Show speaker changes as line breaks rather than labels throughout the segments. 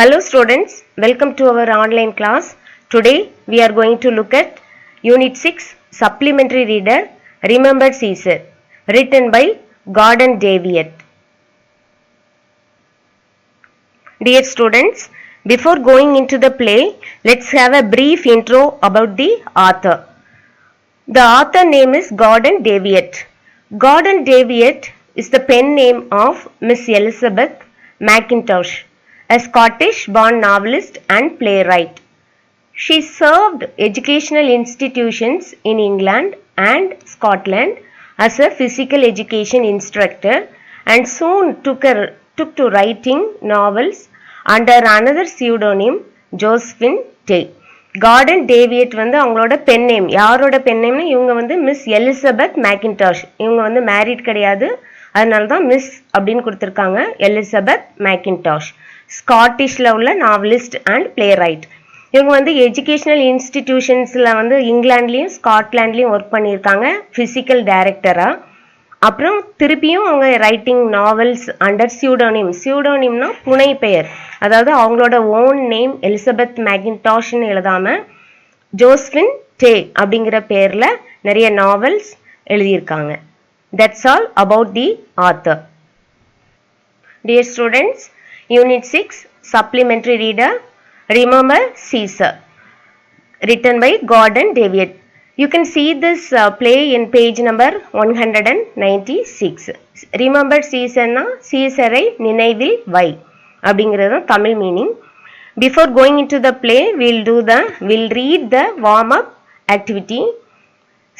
Hello students, welcome to our online class. Today we are going to look at Unit 6 Supplementary Reader Remember Caesar, written by Gordon Daviett. Dear students, before going into the play, let's have a brief intro about the author. The author name is Gordon Daviett. Gordon Daviett is the pen name of Miss Elizabeth Mackintosh, a Scottish-born novelist and playwright. She served educational institutions in England and Scotland as a physical education instructor and soon took to writing novels under another pseudonym, Josephine Tay. Gordon Daviot வந்து அவங்களோட pen name. யாரோட pen நேம்னா இவங்க வந்து miss Elizabeth மேக்கின்டாஷ். இவங்க வந்து married கிடையாது, அதனால தான் மிஸ் அப்படின்னு கொடுத்துருக்காங்க. எலிசபெத் மேக்கின்டாஷ் ஸ்காட்டிஷில் உள்ள நாவலிஸ்ட் அண்ட் பிளே ரைட். இவங்க வந்து எஜுகேஷனல் இன்ஸ்டிடியூஷன்ஸில் வந்து இங்கிலாண்ட்லேயும் ஸ்காட்லாண்ட்லேயும் ஒர்க் பண்ணியிருக்காங்க ஃபிசிக்கல் டைரக்டராக. அப்புறம் திருப்பியும் அவங்க ரைட்டிங் நாவல்ஸ் அண்டர் சியூடோனிம்னா புனை பெயர், அதாவது அவங்களோட ஓன் நேம் எலிசபெத் மேக்கின்டாஷ்னு எழுதாமல் ஜோஸ்பின் டே அப்படிங்கிற பேரில் நிறைய நாவல்ஸ் எழுதியிருக்காங்க. That's all about the author. Dear students, Unit 6 Supplementary Reader Remember Caesar, written by Gordon Daviett. You can see this play in page number 196. Remember Caesar-na Caesar-ஐ நினைவில் வை அப்படிங்கிறது Tamil meaning. Before going into the play, we'll read the warm-up activity.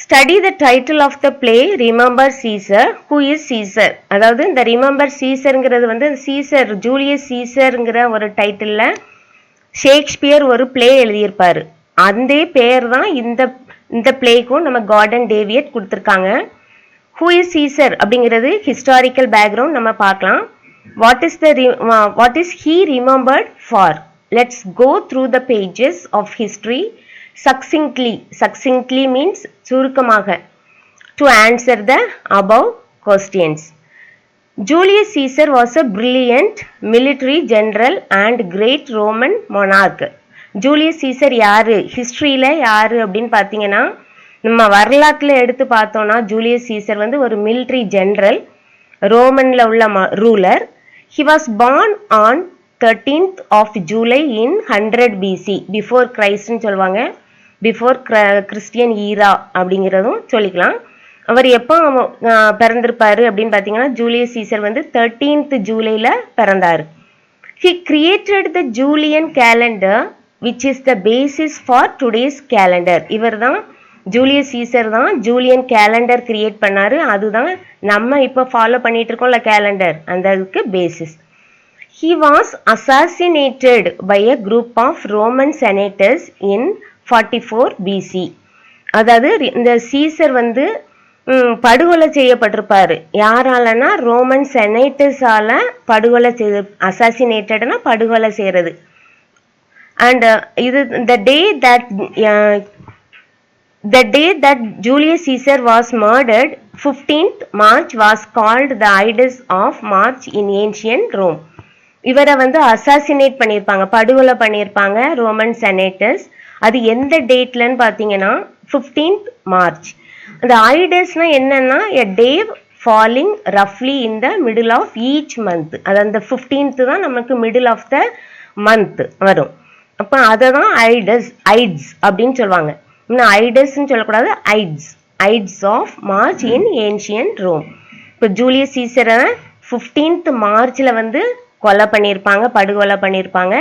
Study the title of the play Remember Caesar. Who is Caesar? அதாவது இந்த Remember Caesarங்கிறது வந்து Caesar, Julius சீசருங்கிற ஒரு டைட்டிலில் Shakespeare ஒரு play எழுதியிருப்பார். அந்த பேர் தான் இந்த பிளேக்கும் நம்ம கார்டன் டேவியட் கொடுத்துருக்காங்க. ஹூ இஸ் சீசர் அப்படிங்கிறது ஹிஸ்டாரிக்கல் பேக்ரவுண்ட் நம்ம பார்க்கலாம். What is he remembered for? Let's go through the pages of history succinctly means சுருக்கமாக, to answer the above questions. Julius Caesar was a brilliant military general and great Roman monarch. Julius Caesar யாரு, ஹிஸ்ட்ரியில் யாரு அப்படின்னு பார்த்தீங்கன்னா, நம்ம வரலாற்றில் எடுத்து பார்த்தோன்னா ஜூலியஸ் சீசர் வந்து ஒரு மிலிட்ரி ஜெனரல், ரோமனில் உள்ள ruler. He was born on 13th of July in 100 BC, before கிரைஸ்ட்னு சொல்லுவாங்க, பிஃபோர் கிறிஸ்டியன் ஈரா அப்படிங்கிறதும் சொல்லிக்கலாம். அவர் எப்போ பிறந்திருப்பாரு அப்படின்னு பார்த்தீங்கன்னா, ஜூலியஸ் சீசர் வந்து 13th ஜூலையில் பிறந்தார். He created the Julian calendar which is the basis for today's calendar. இவர் தான் ஜூலியஸ் சீசர் தான் ஜூலியன் கேலண்டர் கிரியேட் பண்ணாரு. அதுதான் நம்ம இப்போ ஃபாலோ பண்ணிட்டு இருக்கோம்ல கேலண்டர், அந்த அதுக்கு basis. He was assassinated by a group of Roman senators in 44 BC. அதாவது இந்த சீசர் வந்து படுகொலை செய்யப்பட்டிருப்பாரு. யாராலனா ரோமன் செனேட்டர்ஸால படுகொலை செய்து, அசாசினேட்டட்னா படுகொலை செய்யறது. And the day that Julius Caesar was murdered, 15th March was called the Ides of March in ancient Rome. இவரை வந்து அசாசினேட் பண்ணியிருப்பாங்க, படுகொலை பண்ணியிருப்பாங்க ரோமன் செனேட்டர்ஸ். அது எந்த டேட்லன்னு பார்த்தீங்கன்னா 15th மார்ச். அந்த ஐடஸ்னா என்னன்னா, எ டே ஃபாலிங் ரஃப்லி in the middle of each month. அது அந்த 15th தான் நமக்கு மிடில் ஆஃப் த மந்த் வரும். அப்போ அதை தான் ஐட்ஸ் அப்படின்னு சொல்லுவாங்க. இன்னும் ஐடஸ்ன்னு சொல்லக்கூடாது, Ides of March in ancient Rome. இப்போ ஜூலியஸ் சீசரை 15th மார்ச்சில் வந்து கொலை பண்ணியிருப்பாங்க, படுகொலை பண்ணியிருப்பாங்க.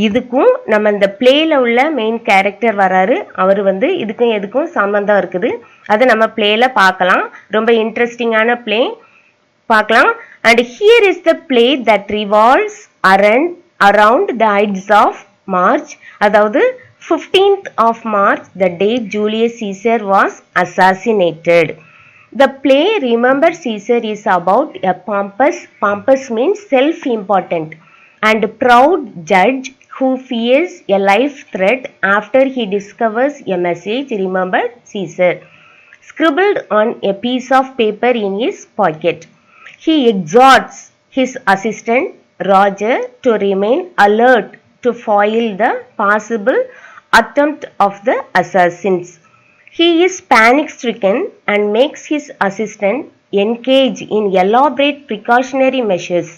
இதுக்கும் நம்ம இந்த பிளேயில் உள்ள மெயின் கேரக்டர் வராரு, அவர் வந்து இதுக்கும் எதுக்கும் சம்மந்தம் இருக்குது. அதை நம்ம பிளேயில் பார்க்கலாம். ரொம்ப இன்ட்ரெஸ்டிங்கான பிளே பார்க்கலாம். And here is the play that revolves around the Ides of March, அதாவது 15th of March, the day Julius Caesar was assassinated. The play Remember Caesar is about a pompous means self-important and proud judge who fears a life threat after he discovers a message, Remember Caesar, scribbled on a piece of paper in his pocket. He exhorts his assistant Roger to remain alert to foil the possible attempt of the assassins. He is panic-stricken and makes his assistant engage in elaborate precautionary measures.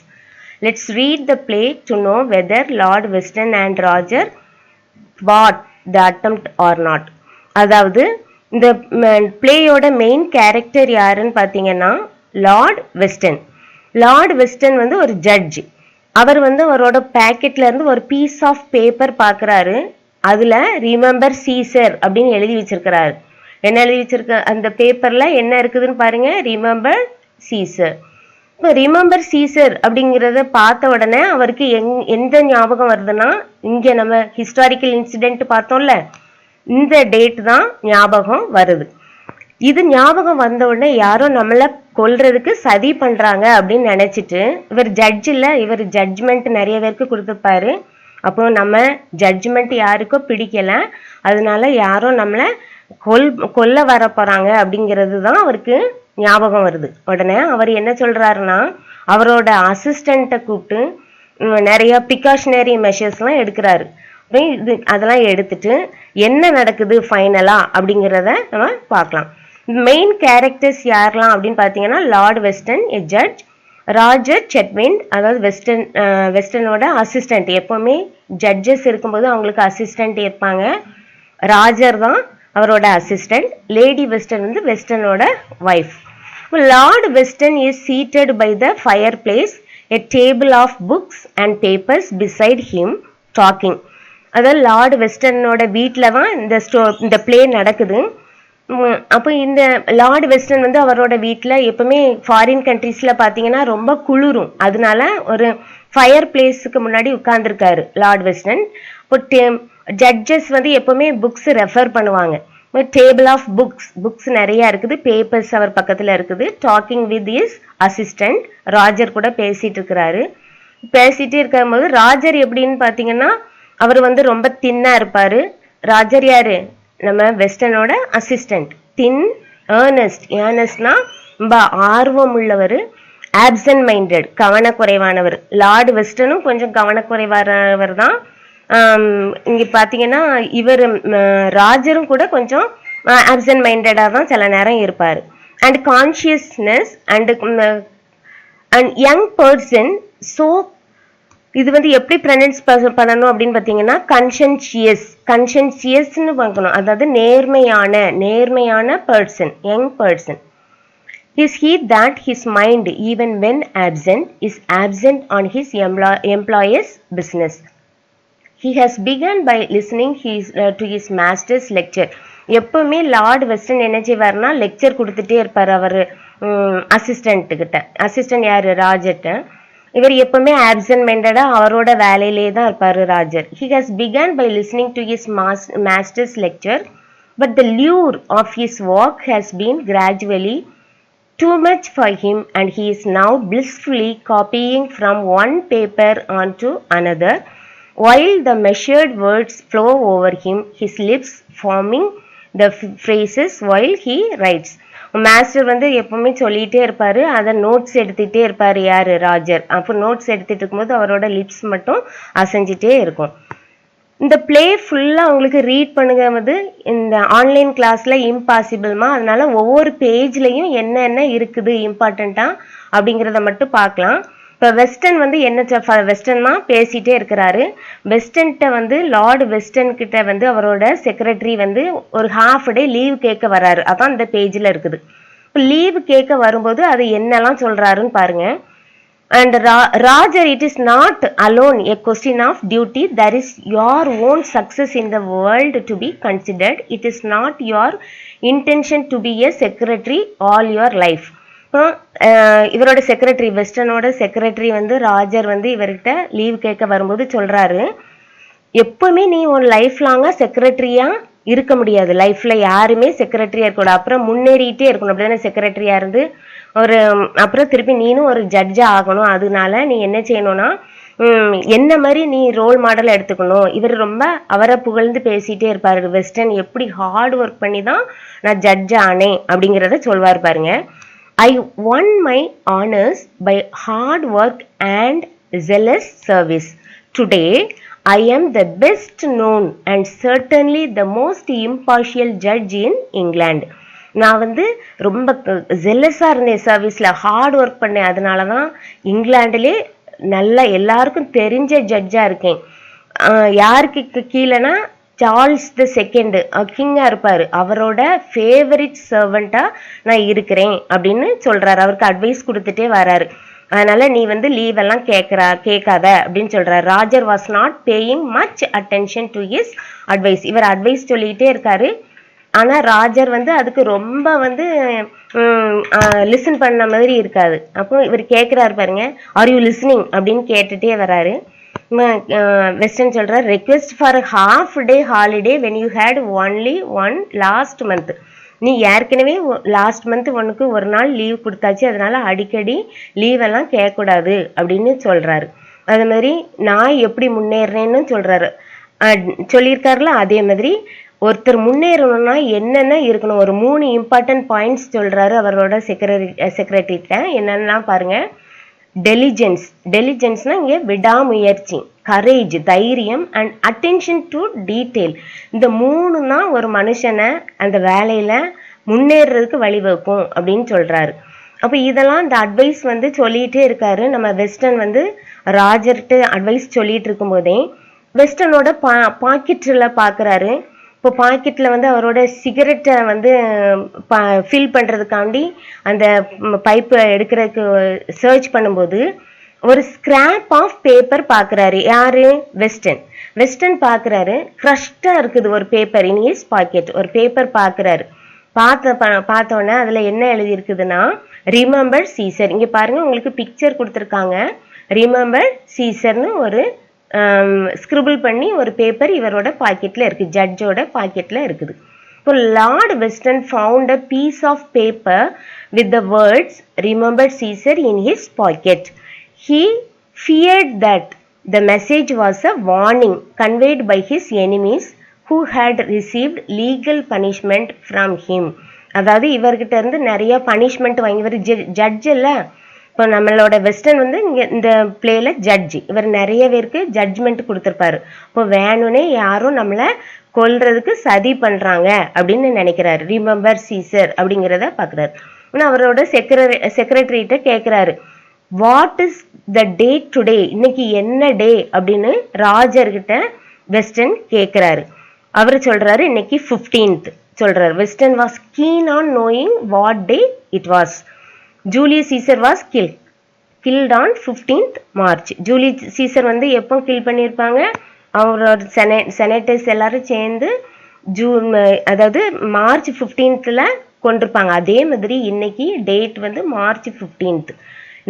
Let's read the play to know whether Lord Weston and Roger thwart the attempt or not. அதாவது இந்த பிளேயோட main character யாருன்னு பார்த்தீங்கன்னா Lord western. Lord western வந்து ஒரு judge. அவர் வந்து அவரோட பேக்கெட்ல இருந்து ஒரு பீஸ் ஆஃப் பேப்பர் பார்க்குறாரு. அதுல ரிமெம்பர் சீசர் அப்படின்னு எழுதி வச்சிருக்கிறாரு. என்ன எழுதி வச்சிருக்க அந்த பேப்பர்ல என்ன இருக்குதுன்னு பாருங்க, ரிமெம்பர் சீசர். இப்போ ரிமெம்பர் சீசர் அப்படிங்கிறத பார்த்த உடனே அவருக்கு எந்த ஞாபகம் வருதுன்னா, இங்க நம்ம ஹிஸ்டாரிக்கல் இன்சிடென்ட் பார்த்தோம்ல, இந்த டேட் தான் ஞாபகம் வருது. இது ஞாபகம் வந்த உடனே யாரோ நம்மளை கொல்றதுக்கு சதி பண்றாங்க அப்படின்னு நினைச்சிட்டு, இவர் ஜட்ஜ் இல்ல, இவர் ஜட்ஜ்மெண்ட் நிறைய பேருக்கு கொடுத்துருப்பாரு. அப்போ நம்ம ஜட்ஜ்மெண்ட் யாருக்கோ பிடிக்கல, அதனால யாரோ நம்மளை கொல்ல வர போறாங்க அப்படிங்கிறது தான் அவருக்கு ஞாபகம் வருது. உடனே அவர் என்ன சொல்றாருன்னா, அவரோட அசிஸ்டண்ட்டை கூப்பிட்டு நிறைய ப்ரிகாஷனரி மெஷர்ஸ்லாம் எடுக்கிறாரு. அதெல்லாம் எடுத்துட்டு என்ன நடக்குது ஃபைனலா அப்படிங்கிறத நம்ம பார்க்கலாம். மெயின் கேரக்டர்ஸ் யாரெல்லாம் அப்படின்னு பார்த்தீங்கன்னா, லார்ட் வெஸ்டன் எ ஜட்ஜ், ராஜர் செட்விண்ட் அதாவது வெஸ்டனோட அசிஸ்டன்ட். எப்பவுமே ஜட்ஜஸ் இருக்கும்போது அவங்களுக்கு அசிஸ்டன்ட் இருப்பாங்க. ராஜர் தான் அவரோட அசிஸ்டன்ட். லேடி வெஸ்டன் வந்து வெஸ்டனோட wife. Lord Weston is seated by the fireplace, a table of books and papers beside him talking. அதாவது லார்ட் வெஸ்டனோட வீட்டில் தான் இந்த பிளே நடக்குது. அப்போ இந்த லார்ட் வெஸ்டன் வந்து அவரோட வீட்டில் எப்பவுமே ஃபாரின் கண்ட்ரீஸில் பார்த்தீங்கன்னா ரொம்ப குளிரும், அதனால ஒரு ஃபயர் பிளேஸுக்கு முன்னாடி உட்கார்ந்துருக்காரு லார்ட் வெஸ்டன். இப்போ ஜட்ஜஸ் வந்து எப்பவுமே புக்ஸ் ரெஃபர் பண்ணுவாங்க. டேபிள் ஆஃப் புக்ஸ் நிறைய இருக்குது, பேப்பர்ஸ் அவர் பக்கத்தில் இருக்குது. டாக்கிங் வித் இஸ் அசிஸ்டன்ட், ராஜர் கூட பேசிட்டு இருக்கிறாரு. பேசிட்டு இருக்கும்போது ராஜர் எப்படின்னு பார்த்தீங்கன்னா, அவர் வந்து ரொம்ப தின்னா இருப்பாரு. ராஜர் யாரு? நம்ம வெஸ்டனோட அசிஸ்டன்ட். தின், ஏர்னஸ்ட்னா ரொம்ப ஆர்வம் உள்ளவர், ஆப்சன்ட் மைண்டட் கவனக்குறைவானவர். லார்ட் வெஸ்டனும் கொஞ்சம் கவனக்குறைவானவர் தான். இங்க பாத்தீங்கன்னா இவர் ராஜரும் கூட கொஞ்சம் ஆப்சன்ட் மைண்டடா தான் சில நேரம் இருப்பாரு. And consciousness and young person. So இது வந்து எப்படி ப்ரொனவுன்ஸ் பண்ணணும் அப்படின்னு பார்த்தீங்கன்னா, கன்ஷன்ஷியஸ்னு பார்க்கணும். அதாவது நேர்மையான person, young person. Is he that his mind, even when absent, is absent on his employer's business? He has begun by listening to his master's lecture. எப்பவுமே லார்ட் வெஸ்டன் என்ன செய்வார்னா, லெக்சர் கொடுத்துட்டே இருப்பார் அவர் அசிஸ்டன்ட் கிட்ட. அசிஸ்டன்ட் யாரு? ராஜர்ட்ட. இவர் எப்பவுமே absent மைண்டடா அவரோட வேலையிலே தான் இருப்பாரு ராஜர். He has begun by listening to his master's lecture, but the lure of his work has been gradually too much for him, and he is now blissfully copying from one paper onto another, while the measured words flow over him, his lips forming the phrases while he writes. Master வந்து எப்பவுமே சொல்லிகிட்டே இருப்பாரு, அதை notes எடுத்துகிட்டே இருப்பாரு யாரு? ராஜர். அப்போ notes எடுத்துகிட்டு இருக்கும்போது அவரோட லிப்ஸ் மட்டும் அசைஞ்சிட்டே இருக்கும். இந்த பிளே ஃபுல்லாக உங்களுக்கு ரீட் பண்ணுங்க வந்து இந்த ஆன்லைன் கிளாஸில் இம்பாசிபிள்மா. அதனால ஒவ்வொரு பேஜ்லையும் என்னென்ன இருக்குது இம்பார்ட்டண்ட்டாக அப்படிங்கிறத மட்டும் பார்க்கலாம். இப்போ வெஸ்டன் வந்து வெஸ்டன் தான் பேசிகிட்டே இருக்கிறாரு. வெஸ்டன்கிட்ட வந்து லார்ட் வெஸ்டன் கிட்ட வந்து அவரோட செக்ரட்டரி வந்து ஒரு ஹாஃப் டே லீவ் கேட்க வராரு. அதான் இந்த பேஜில் இருக்குது. இப்போ லீவ் கேட்க வரும்போது அது என்னெல்லாம் சொல்கிறாருன்னு பாருங்க. And Roger, it is not alone a question of duty. There is your own success in the world to be considered. It is not your intention to be a secretary all your life. இவரோட secretary, வெஸ்டனோட secretary வந்து ராஜர் வந்து இவர்கிட்ட leave கேட்க வரும்போது சொல்றாரு, எப்பவுமே நீ உன் லைஃப் லாங்கா செக்ரட்டரியா இருக்க முடியாது. லைஃப்ல யாருமே செக்ரட்டரியா இருக்கக்கூடாது. அப்புறம் முன்னேறிட்டே இருக்கணும். அப்படிதானே செக்ரட்டரியா இருந்து அப்புறம் திருப்பி நீனும் ஒரு ஜட்ஜா ஆகணும். அதனால நீ என்ன செய்யணும்னா, என்ன மாதிரி நீ ரோல் மாடல் எடுத்துக்கணும். இவர் ரொம்ப அவரை புகழ்ந்து பேசிட்டே இருப்பாரு. வெஸ்டன் எப்படி ஹார்ட் ஒர்க் பண்ணி தான் நான் ஜட்ஜ் ஆனேன் அப்படிங்கிறத சொல்வார் பாருங்க. I won my honors by hard work and zealous service. Today, I am the best known and certainly the most impartial judge in England. நான் வந்து ரொம்ப ஜெல்லஸாக இருந்தேன், சர்வீஸில் ஹார்ட் ஒர்க் பண்ணேன். அதனால தான் இங்கிலாண்டிலே நல்லா எல்லாருக்கும் தெரிஞ்ச ஜட்ஜாக இருக்கேன். யாருக்கு கீழேனா சார்ல்ஸ் த செகண்டு கிங்காக இருப்பார், அவரோட ஃபேவரட் சர்வெண்ட்டாக நான் இருக்கிறேன் அப்படின்னு சொல்கிறாரு. அவருக்கு அட்வைஸ் கொடுத்துட்டே வராரு. அதனால நீ வந்து லீவ் எல்லாம் கேட்காத அப்படின்னு சொல்றாரு. Roger was not paying much attention to his advice. இவர் அட்வைஸ் சொல்லிக்கிட்டே இருக்காரு. ஆனா ராஜர் வந்து அதுக்கு ரொம்ப வந்து லிசன் பண்ண மாதிரி இருக்காது. அப்போ இவர் கேட்கிறாரு பாருங்க, ஆர் யூ லிஸ்னிங் அப்படின்னு கேட்டுட்டே வராரு. வெஸ்டர்ன் சொல்றாரு, request for half day holiday when you had only one last month. நீ ஏற்கனவே லாஸ்ட் மந்த் உனக்கு ஒரு நாள் லீவ் கொடுத்தாச்சு, அதனால அடிக்கடி லீவ் எல்லாம் கேட்கக்கூடாது அப்படின்னு சொல்றாரு. அது மாதிரி நான் எப்படி முன்னேறேன்னு சொல்றாரு, சொல்லியிருக்காருல. அதே மாதிரி ஒருத்தர் முன்னேறணும்னா என்னென்ன இருக்கணும், ஒரு 3 இம்பார்ட்டன்ட் பாயிண்ட்ஸ் சொல்றாரு அவரோட செக்ரட்டரிட்ட. என்னென்னா பாருங்க, டெலிஜென்ஸ். டெலிஜென்ஸ்னா இங்கே விடாமுயற்சி, கரேஜ் தைரியம், அண்ட் அட்டென்ஷன் டு டீட்டெயில். இந்த 3 தான் ஒரு மனுஷனை அந்த வேலையில முன்னேறதுக்கு வழிவகுக்கும் அப்படின்னு சொல்றாரு. அப்போ இதெல்லாம் இந்த அட்வைஸ் வந்து சொல்லிகிட்டே இருக்காரு. நம்ம வெஸ்டர்ன் வந்து ராஜர்கிட்ட அட்வைஸ் சொல்லிட்டு இருக்கும் போதே வெஸ்டர்னோட பாக்கெட்டில் பார்க்குறாரு. இப்போ பாக்கெட்டில் வந்து அவரோட சிகரெட்டை வந்து ஃபில் பண்ணுறதுக்காண்டி அந்த பைப்பை எடுக்கிறதுக்கு சர்ச் பண்ணும்போது ஒரு ஸ்கிராப் ஆஃப் பேப்பர் பார்க்குறாரு. யாரு? வெஸ்டர்ன். வெஸ்டர்ன் பார்க்குறாரு, க்ரஷ்டாக இருக்குது ஒரு பேப்பர் இன் ஹிஸ் பாக்கெட். ஒரு பேப்பர் பார்க்குறாரு. பார்த்தோன்னே அதில் என்ன எழுதியிருக்குதுன்னா, ரிமெம்பர் சீசர். இங்கே பாருங்கள், உங்களுக்கு பிக்சர் கொடுத்துருக்காங்க. ரிமெம்பர் சீசர்னு ஒரு ஸ்கிரிபிள் பண்ணி ஒரு பேப்பர் இவரோட பாக்கெட்டில் இருக்குது, ஜட்ஜோட பாக்கெட்டில் இருக்குது. இப்போ Lord Weston found a piece of paper with the words remember Caesar in his pocket. He feared that the message was a warning conveyed by his enemies who had received legal punishment from him. அதாவது இவர்கிட்ட இருந்து நிறைய punishment வாங்கி, இவர் judge இல்லை. இப்போ நம்மளோட western வந்து இங்கே இந்த பிளேல ஜட்ஜி, இவர் நிறைய பேருக்கு ஜட்ஜ்மெண்ட் கொடுத்துருப்பாரு. இப்போ வேணும்னே யாரும் நம்மளை கொல்றதுக்கு சதி பண்ணுறாங்க அப்படின்னு நினைக்கிறாரு. ரிமெம்பர் சீசர் அப்படிங்கிறத பார்க்குறாரு. ஆனால் அவரோட செக்ரட்டரிகிட்ட கேட்குறாரு, what is the day today, இன்னைக்கு என்ன டே அப்படின்னு ராஜர்கிட்ட வெஸ்டர்ன் கேட்குறாரு. அவர் சொல்றாரு இன்னைக்கு 15th சொல்றாரு. Weston was keen on knowing what day it was. Julius Caesar was killed on 15th March. Julius Caesar வந்து எப்போ கில் பண்ணியிருப்பாங்க, அவரோட செனேட்டர்ஸ் எல்லாரும் சேர்ந்து அதாவது மார்ச் 15th கொண்டிருப்பாங்க. அதே மாதிரி இன்னைக்கு டேட் வந்து மார்ச் 15th.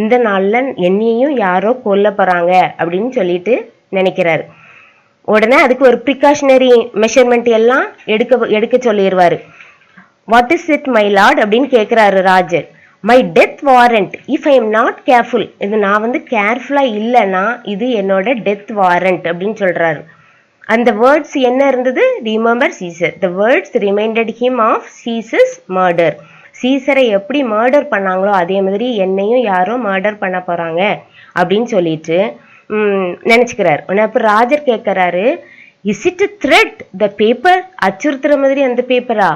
இந்த நாளில் என்னையும் யாரோ கொல்ல போகிறாங்க அப்படின்னு சொல்லிட்டு நினைக்கிறாரு. உடனே அதுக்கு ஒரு ப்ரிகாஷனரி மெஷர்மெண்ட் எல்லாம் எடுக்க சொல்லிடுவார். What is it my lord அப்படின்னு கேட்குறாரு Roger. My death warrant if I am not careful. இது நான் வந்து கேர்ஃபுல்லாக இல்லைன்னா இது என்னோட டெத் வாரண்ட் அப்படின்னு சொல்கிறாரு. அந்த வேர்ட்ஸ் என்ன இருந்தது? Remember Caesar. The words reminded him of Caesar's murder. சீசரை எப்படி மர்டர் பண்ணாங்களோ அதே மாதிரி என்னையும் யாரோ மர்டர் பண்ண போகிறாங்க அப்படின்னு சொல்லிட்டு நினச்சிக்கிறார். அப்போ ராஜர் கேட்குறாரு, is it threat the paper? அச்சுறுத்துற மாதிரி அந்த பேப்பரா?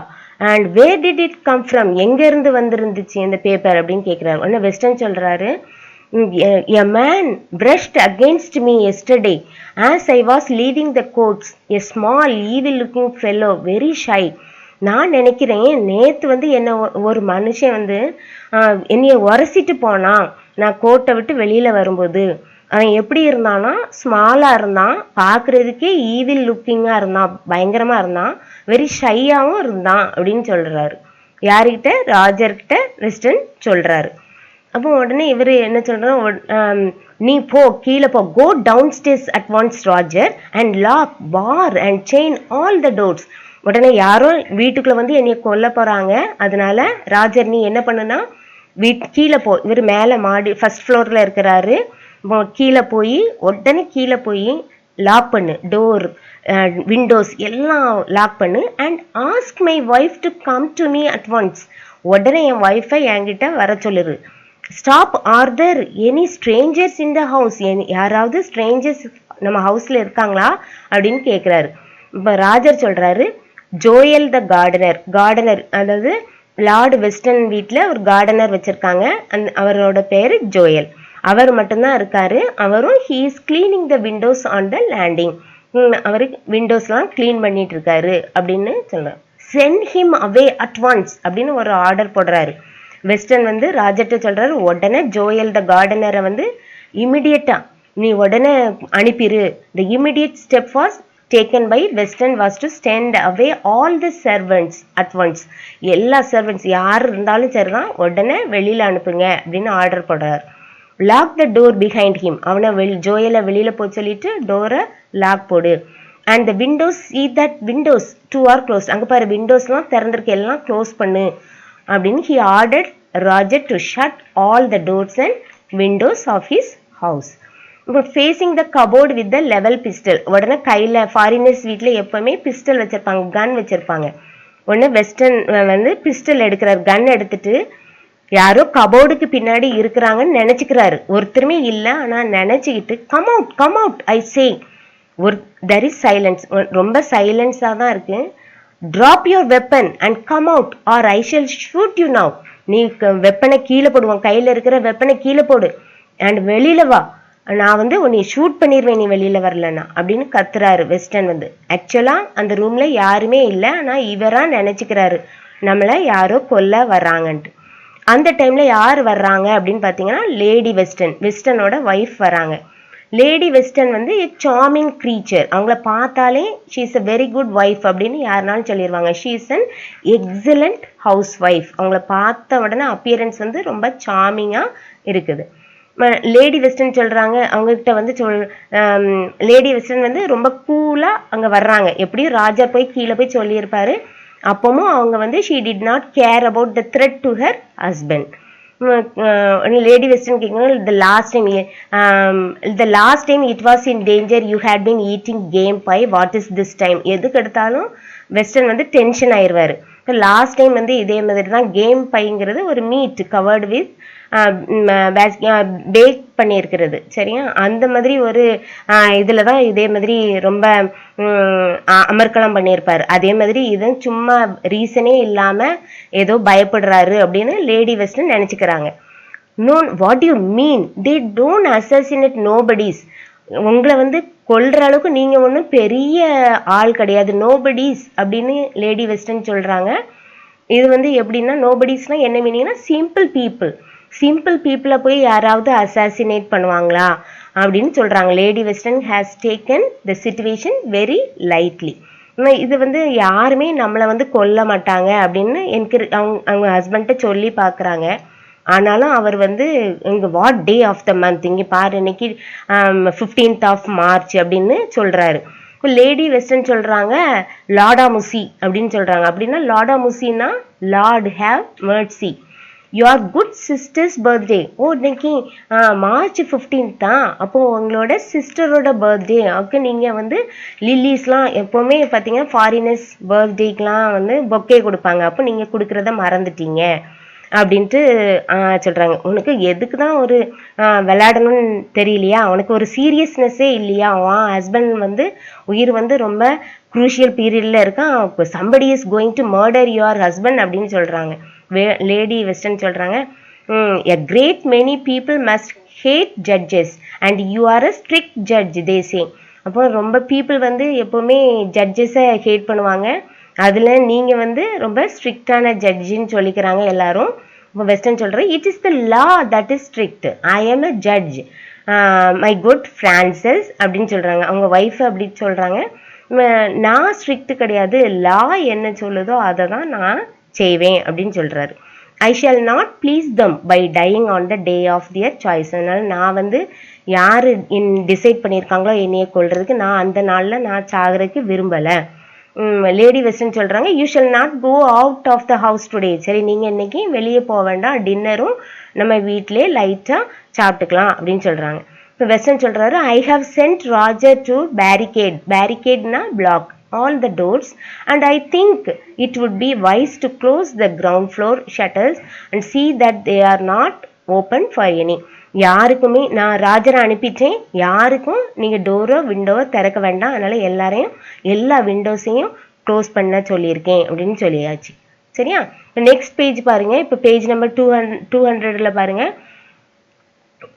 And where did it come from? எங்கேருந்து வந்துருந்துச்சு இந்த பேப்பர் அப்படின்னு கேட்குறாரு. உடனே வெஸ்டர்ன் சொல்கிறாரு, a man brushed against me yesterday as I was leaving the courts, a small evil looking fellow, very shy. நான் நினைக்கிறேன் நேற்று வந்து என்ன ஒரு மனுஷன் வந்து என்னைய உரசிட்டு போனான் நான் கோட்டை விட்டு வெளியில் வரும்போது. அவன் எப்படி இருந்தான்னா ஸ்மாலாக இருந்தான், பார்க்குறதுக்கே ஈவில் லுக்கிங்காக இருந்தான், பயங்கரமாக இருந்தான், வெரி ஷையாகவும் இருந்தான் அப்படின்னு சொல்கிறாரு. யார்கிட்ட? ராஜர்கிட்ட வெஸ்டர்ன் சொல்கிறாரு. அப்போ உடனே இவர் என்ன சொல்கிறார், நீ போ, கீழே போ, go downstairs at once Roger and lock bar and chain all the doors. உடனே யாரும் வீட்டுக்குள்ளே வந்து என்னைய கொல்ல போகிறாங்க, அதனால ராஜர் நீ என்ன பண்ணுனா கீழே போ. இவர் மேலே மாடி ஃபர்ஸ்ட் ஃப்ளோரில் இருக்கிறாரு. கீழே போய் உடனே கீழே போய் லாக் பண்ணு, டோர் விண்டோஸ் எல்லாம் லாக் பண்ணு. And ask my wife to come to me at once. உடனே என் ஒய்ஃபை என்கிட்ட வர சொல்லுரு. Stop, are there any strangers in the house, யாராவது ஸ்ட்ரேஞ்சர்ஸ் நம்ம ஹவுஸ்ல இருக்காங்களா அப்படின்னு கேட்குறாரு. இப்போ ராஜர் சொல்றாரு, ஜோயல் த கார்டனர், கார்டனர் அதாவது லார்டு வெஸ்டர்ன் வீட்டில் ஒரு கார்டனர் வச்சிருக்காங்க, அவரோட பேரு ஜோயல், அவர் மட்டும்தான் இருக்காரு. அவரும் he is cleaning the windows on the landing, அவரு விண்டோஸ்லாம் கிளீன் பண்ணிட்டு இருக்காரு அப்படின்னு சொல்றாரு. Send him away at once அப்படின்னு ஒரு ஆர்டர் போடுறாரு. வெஸ்டர்ன் வந்து ராஜர்ட்ட சொல்றாரு, உடனே ஜோயல் த கார்டனரை வந்து இமிடியட்டா நீ உடனே அனுப்பிடு. The immediate step was taken by Weston was to send away all the servants at once. எல்லா சர்வன்ட்ஸ் யார் இருந்தாலும் சரிதான், உடனே வெளியில அனுப்புங்க அப்படின்னு ஆர்டர் போடுறார். Lock the door behind him, அவனை ஜோயலை வெளியில போய் சொல்லிட்டு டோரை லாக் போடு. And the windows, see that windows two are closed, அங்க பாரு விண்டோஸ்லாம் திறந்திருக்கு, எல்லாம் க்ளோஸ் பண்ணு அப்படின்னு he ordered Roger to shut all the doors and windows of his house. இப்போ facing the cupboard with the level pistol, உடனே கையில் foreigners வீட்டில் எப்போவுமே பிஸ்டல் வச்சுருப்பாங்க, கன் வச்சுருப்பாங்க. உடனே வெஸ்டர்ன் வந்து பிஸ்டல் எடுக்கிறார், கன் எடுத்துட்டு யாரோ கபோர்டுக்கு பின்னாடி இருக்கிறாங்கன்னு நினச்சிக்கிறாரு. ஒருத்தருமே இல்லை, ஆனால் நினச்சிக்கிட்டு come out come out I say. There is silence, ரொம்ப சைலன்ஸாக தான் இருக்கு. Drop your weapon and come out or I shall shoot you now. நீ வெப்பனை கீழே போடுவான், கையில் இருக்கிற வெப்பனை கீழே போடு அண்ட் வெளியில் வா, நான் வந்து உன்னை ஷூட் பண்ணிடுவேன் நீ வெளியில வரலன்னா அப்படின்னு கத்துறாரு வெஸ்டர்ன் வந்து. ஆக்சுவலா அந்த ரூம்ல யாருமே இல்லை, ஆனா இவரா நினைச்சுக்கிறாரு நம்மளை யாரோ கொல்ல வர்றாங்கன்ட்டு. அந்த டைம்ல யார் வர்றாங்க அப்படின்னு பாத்தீங்கன்னா லேடி வெஸ்டர்ன், வெஸ்டர்னோட ஒய்ஃப் வராங்க. லேடி வெஸ்டர்ன் வந்து சார்மிங் க்ரீச்சர், அவங்கள பார்த்தாலே she is a very good wife அப்படின்னு யாருனாலும் சொல்லிடுவாங்க. She is an excellent house wife. அவங்கள பார்த்த உடனே அப்பியரன்ஸ் வந்து ரொம்ப சார்மிங்கா இருக்குது. லேடி வெஸ்டர்ன் சொல்றாங்க, அவங்ககிட்ட வந்து லேடி வெஸ்டர்ன் வந்து ரொம்ப கூலா அங்க வர்றாங்க. எப்படியும் ராஜா போய் கீழே போய் சொல்லியிருப்பாரு, அப்பவும் அவங்க வந்து she did not care about the threat to her husband. Lady Western கேட்கணும், the last time it was in danger you had been eating game pie, what is this time. எதுக்கு எடுத்தாலும் வெஸ்டர்ன் வந்து டென்ஷன் ஆயிடுவாரு. லாஸ்ட் டைம் வந்து இதே மாதிரி தான், game பைங்கிறது ஒரு meet covered with back பண்ணியிருக்கிறது, சரியா? அந்த மாதிரி ஒரு இதில் தான் இதே மாதிரி ரொம்ப அமர்க்களம் பண்ணியிருப்பார். அதே மாதிரி இது சும்மா ரீசனே இல்லாமல் ஏதோ பயப்படுறாரு அப்படின்னு லேடி வெஸ்டர்ன் நினச்சிக்கிறாங்க. No, what you mean, they don't assassinate nobodies. உங்களை வந்து கொல்ற அளவுக்கு நீங்கள் ஒன்றும் பெரிய ஆள் கிடையாது, நோபடிஸ் அப்படின்னு லேடி வெஸ்டர்ன் சொல்கிறாங்க. இது வந்து எப்படின்னா, நோபடிஸ்னால் என்ன மீனிங்னா சிம்பிள் பீப்புள். சிம்பிள் பீப்புளை போய் யாராவது அசாசினேட் பண்ணுவாங்களா அப்படின்னு சொல்கிறாங்க. Lady western has taken the situation very lightly. இது வந்து யாருமே நம்மளை வந்து கொல்ல மாட்டாங்க அப்படின்னு அவங்க ஹஸ்பண்ட்டை சொல்லி பார்க்குறாங்க. ஆனாலும் அவர் வந்து இங்கே what day of the month, இங்கே பாரு இன்னைக்கு 15th of March அப்படின்னு சொல்கிறாரு. இப்போ லேடி வெஸ்டர்ன் சொல்கிறாங்க லார்டா முசி அப்படின்னு சொல்கிறாங்க. அப்படின்னா லார்டா முசின்னா lord have mercy, your good sister's birthday. Oh இன்னைக்கு March 15th தான், அப்போது உங்களோட சிஸ்டரோட பர்த்டே. ஓகே, நீங்கள் வந்து லில்லிஸ்லாம் எப்போவுமே பார்த்தீங்கன்னா ஃபாரினர்ஸ் பர்த்டேக்கெலாம் வந்து பொக்கே கொடுப்பாங்க, அப்போ நீங்கள் கொடுக்குறத மறந்துட்டீங்க அப்படின்ட்டு சொல்கிறாங்க. உனக்கு எதுக்கு தான் ஒரு விளையாடணும்னு தெரியலையா, உனக்கு ஒரு சீரியஸ்னஸ்ஸே இல்லையா, உன் ஹஸ்பண்ட் வந்து உயிர் வந்து ரொம்ப குரூஷியல் பீரியடில் இருக்கான், இப்போ somebody is going to murder your husband அப்படின்னு சொல்கிறாங்க. லேடி வெஸ்டர்ன் சொல்கிறாங்க, a great many people must hate judges and you are a strict judge they say. அப்போ ரொம்ப பீப்புள் வந்து எப்போவுமே ஜட்ஜஸை ஹேட் பண்ணுவாங்க, அதில் நீங்கள் வந்து ரொம்ப ஸ்ட்ரிக்டான ஜட்ஜின்னு சொல்லிக்கிறாங்க எல்லாரும். இப்போ வெஸ்டர்ன் சொல்கிறேன், it is the law that is strict, I am a judge my good Frances அப்படின்னு சொல்கிறாங்க. அவங்க ஒய்ஃபை அப்படி சொல்கிறாங்க, நான் ஸ்ட்ரிக்ட் கிடையாது, லா என்ன சொல்லுதோ அதை தான் நான் செய்வேன் அப்படின்னு சொல்கிறாரு. I shall not please them by dying on the day of their choice. அதனால் நான் வந்து யார் டிசைட் பண்ணியிருக்காங்களோ என்னையை கொள்றதுக்கு நான் அந்த நாளில் நான் சாகிறதுக்கு விரும்பலை. லேடி வெஸ்டர்ன் சொல்கிறாங்க, you shall not go out of the house today. சரி, நீங்கள் இன்னைக்கு வெளியே போக வேண்டாம், டின்னரும் நம்ம வீட்டிலே லைட்டாக சாப்பிட்டுக்கலாம் அப்படின்னு சொல்கிறாங்க. இப்போ வெஸ்டர்ன் சொல்கிறாரு, I have sent Roger to barricade, பேரிகேட்னா block all the doors, and I think it would be wise to close the ground floor shutters and see that they are not open for any. யாருக்குமே நான் ராஜரை அனுப்பிட்டேன், யாருக்கும் நீங்கள் டோரோ விண்டோவோ திறக்க வேண்டாம், அதனால் எல்லா விண்டோஸையும் க்ளோஸ் பண்ண சொல்லியிருக்கேன் அப்படின்னு சொல்லியாச்சு. சரியா? நெக்ஸ்ட் பேஜ் பாருங்க. இப்போ பேஜ் நம்பர் 200 பாருங்க.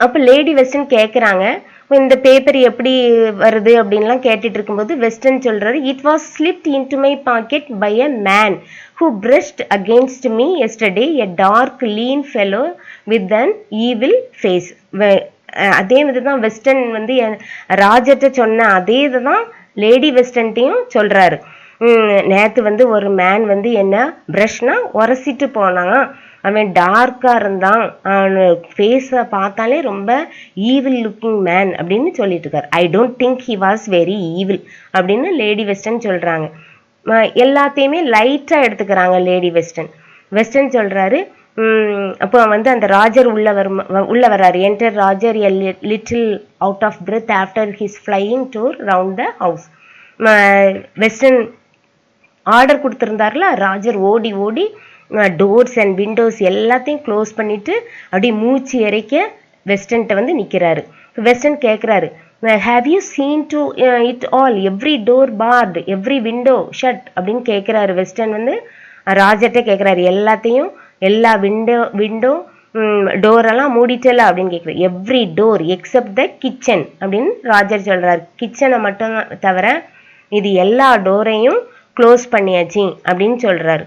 அப்போ லேடி வெஸ்டர்ன் கேட்குறாங்க, இந்த பேப்பர் எப்படி வருது அப்படின்லாம் கேட்டுட்டு இருக்கும்போது வெஸ்டர்ன் சொல்றாரு, it was slipped into my pocket by a man who brushed against me yesterday, a dark lean fellow with an evil face. அதே மாதிரி தான் வெஸ்டர்ன் வந்து ராஜர்கிட்ட சொன்ன அதே இதுதான் லேடி வெஸ்டர்ன்ட்டையும் சொல்றாரு. நேற்று வந்து ஒரு மேன் வந்து என்ன ப்ரஷ்னா உரசிட்டு போனான், அவன் டார்க்கா இருந்தான், அவன் ஃபேஸை பார்த்தாலே ரொம்ப ஈவில் லுக்கிங் மேன் அப்படின்னு சொல்லிட்டு இருக்காரு. I don't think he was very evil அப்படின்னு லேடி வெஸ்டர்ன் சொல்றாங்க. எல்லாத்தையுமே லைட்டா எடுத்துக்கிறாங்க லேடி வெஸ்டர்ன். வெஸ்டர்ன் சொல்றாரு, அப்போ வந்து அந்த ராஜர் உள்ள வர்றாரு. Enter Roger a little out of breath after his flying tour round the house. Western order கொடுத்துருந்தாருல, ராஜர் ஓடி ஓடி டோர்ஸ் அண்ட் விண்டோஸ் எல்லாத்தையும் க்ளோஸ் பண்ணிட்டு அப்படி மூச்சு இறைக்க வெஸ்டர்ன்ட்ட வந்து நிற்கிறாரு. வெஸ்டர்ன் கேட்குறாரு, have you seen to it all, every door barred, every window shut அப்படின்னு கேட்குறாரு. வெஸ்டர்ன் வந்து ராஜர்கிட்ட கேட்குறாரு, எல்லா விண்டோ டோரெல்லாம் மூடிட்டல அப்படின்னு கேட்குறாரு. Every door except the kitchen அப்படின்னு ராஜர் சொல்றாரு. கிச்சனை மட்டும் தவிர இது எல்லா டோரையும் க்ளோஸ் பண்ணியாச்சு அப்படின்னு சொல்றாரு.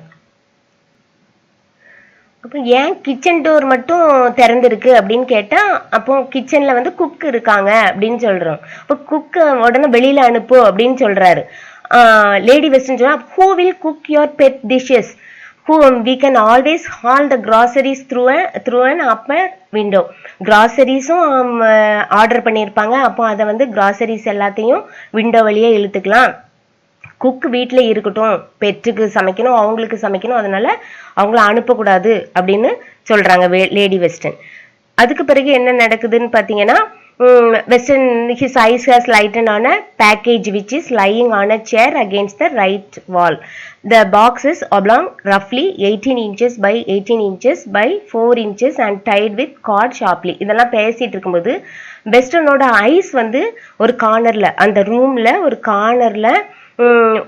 அப்போ ஏன் கிச்சன் டோர் மட்டும் திறந்துருக்கு அப்படின்னு கேட்டால், அப்போ கிச்சனில் வந்து குக் இருக்காங்க அப்படின்னு சொல்கிறோம். அப்போ குக்கு உடனே வெளியில் அனுப்பு அப்படின்னு சொல்கிறாரு. லேடி வெஸ்டர்ன் சொன்னால், who will cook your pet dishes, we can always haul the groceries through an upper window. கிராசரிஸும் ஆர்டர் பண்ணியிருப்பாங்க, அப்போ அதை வந்து கிராசரிஸ் எல்லாத்தையும் விண்டோ வழியே இழுத்துக்கலாம். குக் வீட்டில் இருக்கட்டும், பெட்டுக்கு சமைக்கணும், அவங்களுக்கு சமைக்கணும், அதனால அவங்கள அனுப்பக்கூடாது அப்படின்னு சொல்றாங்க லேடி வெஸ்டர்ன். அதுக்கு பிறகு என்ன நடக்குதுன்னு பார்த்தீங்கன்னா, western his eyes has lightened on a package which is lying on a chair against the right wall. The box is oblong, roughly 18 inches by 18 inches by 4 inches and tied with cord sharply. இதெல்லாம் பேசிட்டு இருக்கும்போது வெஸ்டர்னோட ice வந்து ஒரு கார்னர்ல, அந்த ரூம்ல ஒரு கார்னர்ல